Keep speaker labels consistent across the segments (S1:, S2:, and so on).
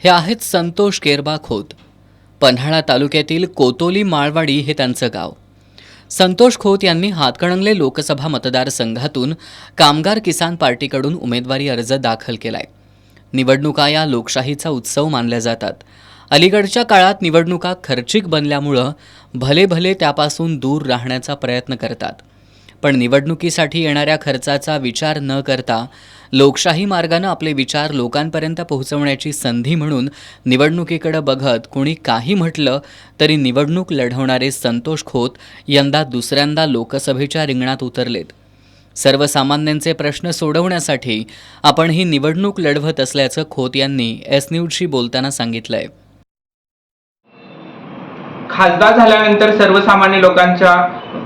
S1: हे आहेत संतोष केरबा खोत. पन्हाळा तालुक्यातील कोतोली माळवाडी हे त्यांचं गाव. संतोष खोत यांनी हातकणंगले लोकसभा मतदारसंघातून कामगार किसान पार्टीकडून उमेदवारी अर्ज दाखल केलाय. निवडणुका या लोकशाहीचा उत्सव मानल्या जातात. अलीकडच्या काळात निवडणुका खर्चिक बनल्यामुळं भले भले त्यापासून दूर राहण्याचा प्रयत्न करतात. पण निवडणुकीसाठी येणाऱ्या खर्चाचा विचार न करता लोकशाही मार्गाने आपले विचार लोकांपर्यंत पोहोचवण्याची संधी म्हणून निवडणुकीकडे बघत कुणी काही म्हटलं तरी निवडणूक लढवणारे संतोष खोत यंदा दुसऱ्यांदा लोकसभेच्या रिंगणात उतरलेत. सर्वसामान्यांचे प्रश्न सोडवण्यासाठी आपण ही निवडणूक लढवत असल्याचं खोत यांनी एस न्यूजशी बोलताना सांगितलंय.
S2: खासदार झाल्यानंतर सर्वसामान्य लोकांचा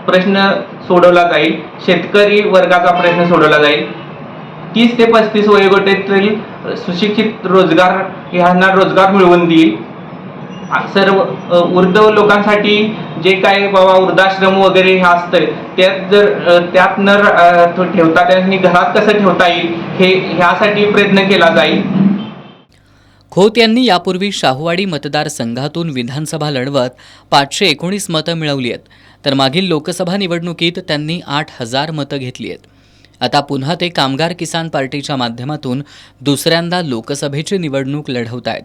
S2: प्रश्न सोडवला जाईल, शेतकरी वर्गाचा प्रश्न सोडवला जाईल. 30 ते 35 वयोगटातील सुशिक्षित रोजगार यांना रोजगार मिळवून देईल. सर्व वृद्ध लोकांसाठी जे काय बाबा वृद्धाश्रम वगैरे हे असतं त्यात जर त्यात न ठेवता त्यांनी घरात कसं ठेवता येईल ह्यासाठी प्रयत्न केला जाईल.
S1: खोत यांनी यापूर्वी शाहूवाडी मतदारसंघातून विधानसभा लढवत 519 मतं मिळवली आहेत, तर मागील लोकसभा निवडणुकीत त्यांनी 8,000 मतं घेतली आहेत. आता पुन्हा ते कामगार किसान पार्टीच्या माध्यमातून दुसऱ्यांदा लोकसभेची निवडणूक लढवत आहेत.